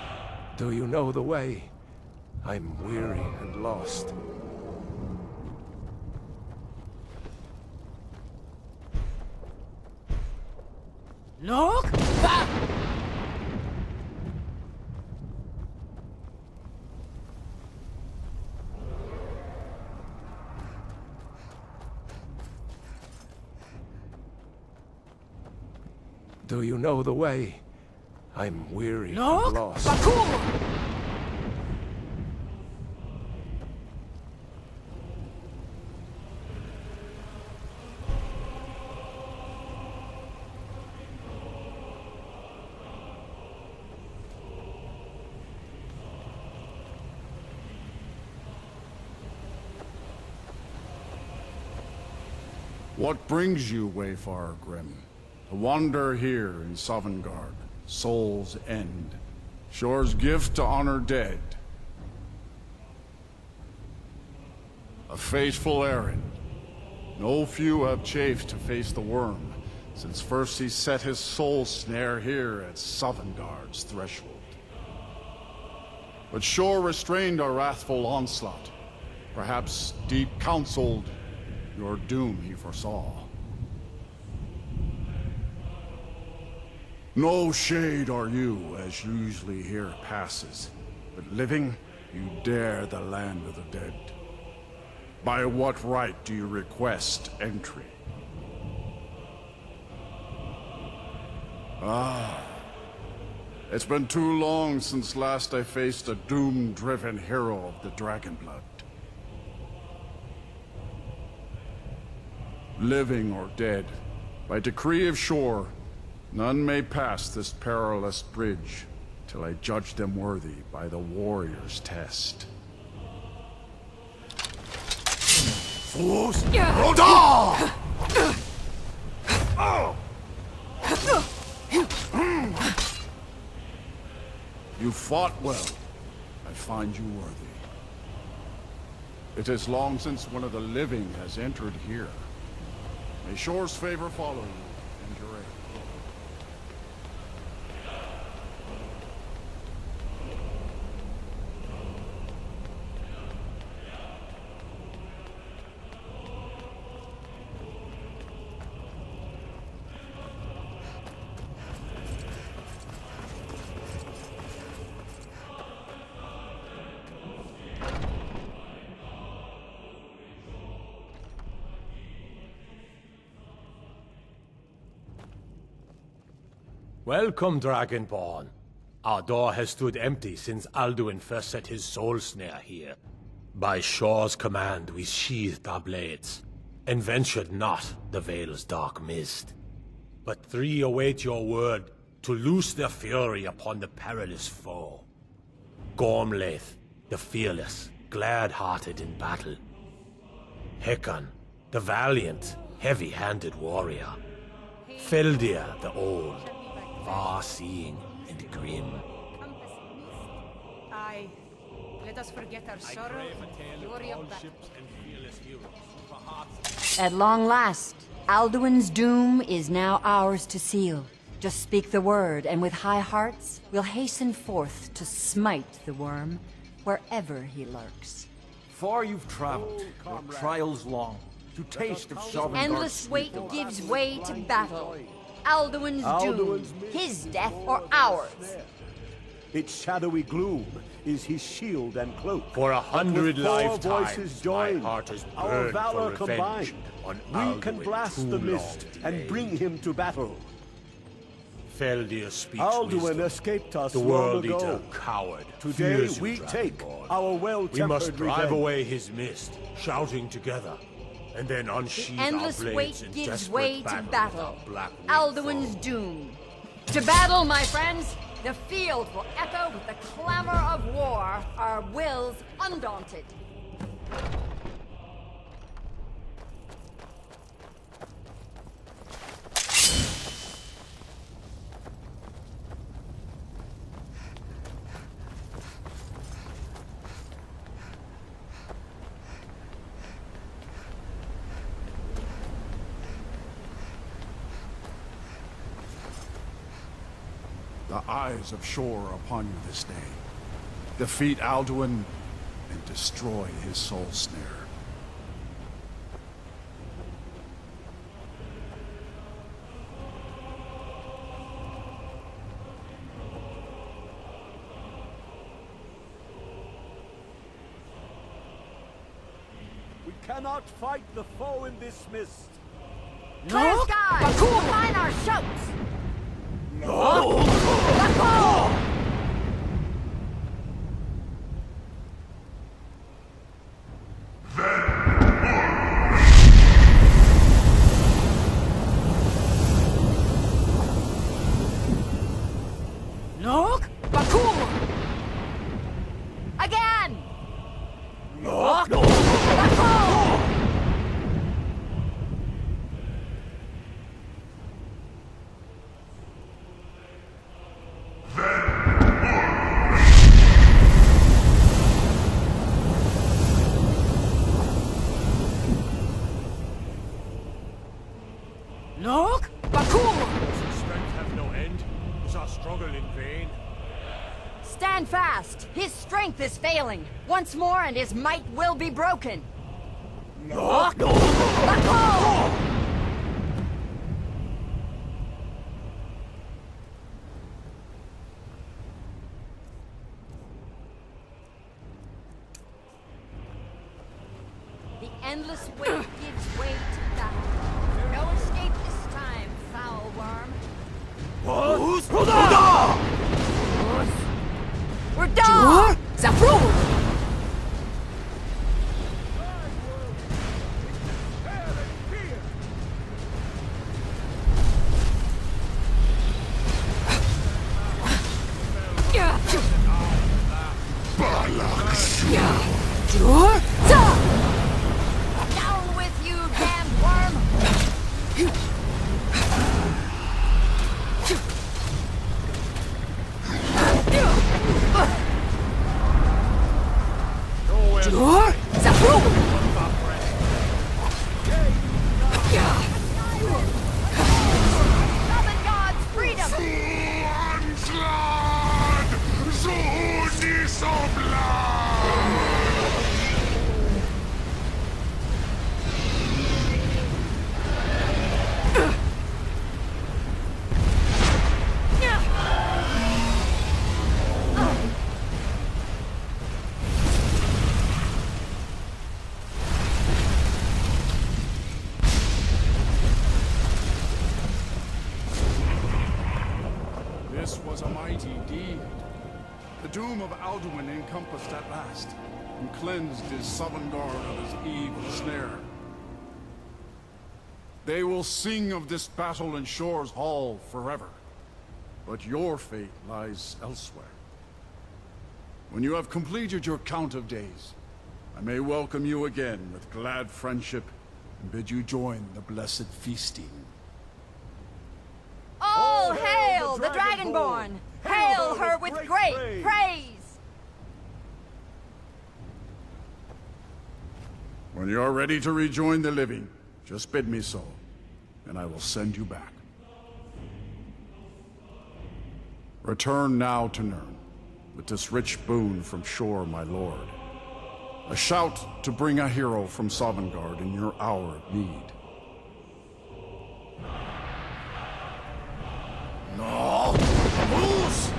F: Do you know the way? I'm weary and lost.
R: Look!
F: Do you know the way? I'm weary and
R: Look!
F: lost.
R: Bakur!
B: What brings you, Wayfarer Grim? To wander here in Sovngarde, Soul's End, Shore's gift to honor dead. A fateful errand. No few have chafed to face the worm, since first he set his soul snare here at Sovngarde's threshold. But Shor restrained our wrathful onslaught. Perhaps deep-counseled your doom he foresaw. No shade are you, as usually here passes, but living, you dare the land of the dead. By what right do you request entry? Ah, it's been too long since last I faced a doom-driven hero of the Dragonblood. Living or dead, by decree of Shor, none may pass this perilous bridge till I judge them worthy by the warrior's test.
K: Fools! Rodar!
B: You fought well. I find you worthy. It is long since one of the living has entered here. May Shor's favor follow you and your aid.
M: Welcome, Dragonborn. Our door has stood empty since Alduin first set his soul snare here. By Shor's command, we sheathed our blades, and ventured not the Vale's dark mist. But three await your word to loose their fury upon the perilous foe. Gormlaith, the fearless, glad-hearted in battle. Hekon, the valiant, heavy-handed warrior. Feldir, the old, far-seeing and grim.
L: Aye. Let us forget our sorrow. Glory of battle.
G: At long last, Alduin's doom is now ours to seal. Just speak the word, and with high hearts, we'll hasten forth to smite the worm, wherever he lurks.
I: Far you've traveled, your trials long, to taste of Sovngarde's
G: Endless wait
I: sweet
G: gives way to battle. Alduin's doom, his death or ours.
K: Its shadowy gloom is his shield and cloak.
M: For 100
K: voices
M: lifetimes,
K: joined,
M: my heart has
K: our
M: burned
K: valor
M: for revenge
K: combined,
M: on
K: we can
M: Alduin
K: blast
M: too
K: the
M: long
K: mist and
M: delayed.
K: bring him to battle.
M: Feldir speaks
K: Alduin
M: wisdom.
K: escaped us
M: The
K: long
M: World-Eater,
K: ago.
M: coward,
K: Today
M: fears you,
K: we take
M: Dragonborn.
K: our well-tempered
M: We must drive
K: revenge.
M: away his mist, shouting together, and then unsheathe our
G: Endless
M: blades
G: wait
M: in
G: gives
M: desperate
G: way to
M: battle
G: battle.
M: with our black winged
G: Alduin's
M: foe.
G: doom. To battle, my friends! The field will echo with the clamor of war, our wills undaunted.
B: The eyes of Shor are upon you this day. Defeat Alduin and destroy his soul snare.
K: We cannot fight the foe in this mist.
G: Clear skies! Combine our shouts! Nok Bakur! Again! Nok Bakur!
R: Look! Bakul!
F: Does his strength have no end? Is our struggle in vain?
G: Stand fast! His strength is failing. Once more and his might will be broken.
K: Look!
G: Bakul! The endless weight gives way to battle. No escape this time, foul worm.
K: What?
G: We're done! Zafru! Down with you, damned worm! Summon God's freedom!
B: This was a mighty deed. The doom of Alduin encompassed at last, and cleansed his Sovngarde of his evil snare. They will sing of this battle in Shore's Hall forever, but your fate lies elsewhere. When you have completed your count of days, I may welcome you again with glad friendship and bid you join the blessed feasting.
G: All hail the Dragonborn! Hail her with great praise!
B: When you're ready to rejoin the living, just bid me so, and I will send you back. Return now to Nirn, with this rich boon from Shore, my lord. A shout to bring a hero from Sovngarde in your hour of need.
K: No! Moose!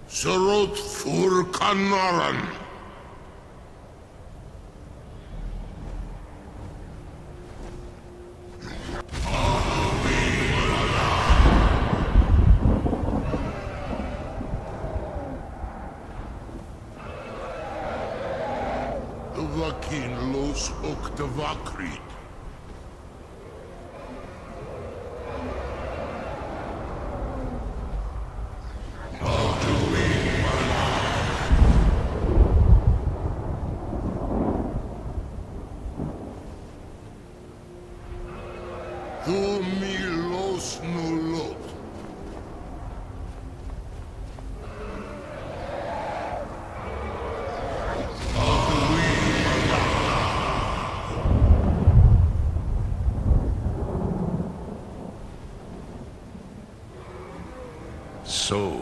H: Surot fur Kanaran. Vakin los Oktavakrit. Tu mi los nulot.
O: So,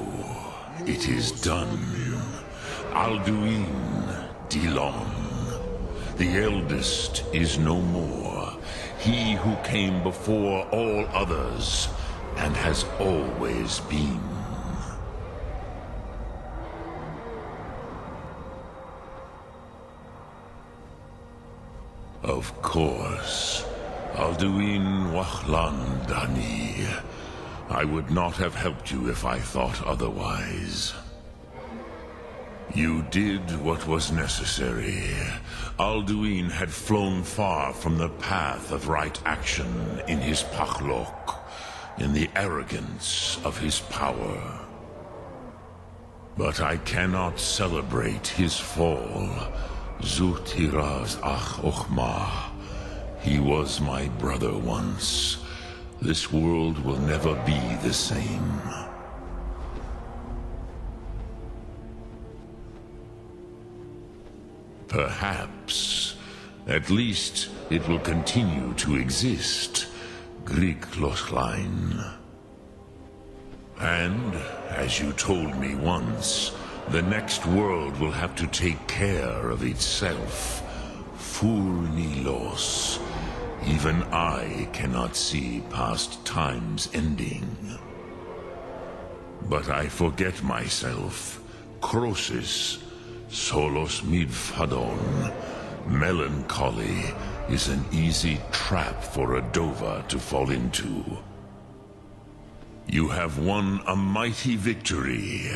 O: it is done. Alduin Dilon. The eldest is no more. He who came before all others, and has always been. Of course, Alduin Wachlan Dani. I would not have helped you if I thought otherwise. You did what was necessary. Alduin had flown far from the path of right action in his Pachlok, in the arrogance of his power. But I cannot celebrate his fall, Zutiraz Ach Ochma, He was my brother once. This world will never be the same. Perhaps. At least it will continue to exist. Griklochlein. And, as you told me once, the next world will have to take care of itself. Furnilos. Even I cannot see past time's ending. But I forget myself. Crosis. Solos midfadon. Melancholy is an easy trap for a Dova to fall into. You have won a mighty victory,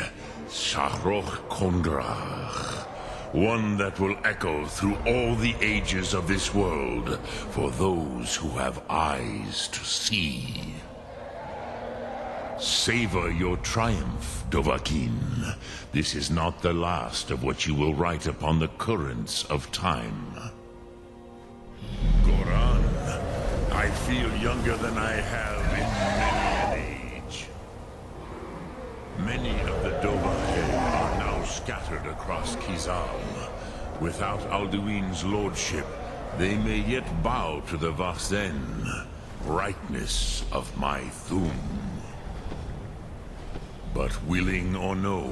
O: Shahroch Kondrach. One that will echo through all the ages of this world for those who have eyes to see. Savor your triumph, Dovahkiin. This is not the last of what you will write upon the currents of time. Goran, I feel younger than I have in many an age. Many of the Dovahkiin are now scattered across Kizal. Without Alduin's lordship, they may yet bow to the Vasen, brightness of my Thum. But willing or no,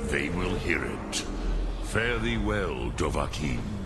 O: they will hear it. Fare thee well, Dovahkiin.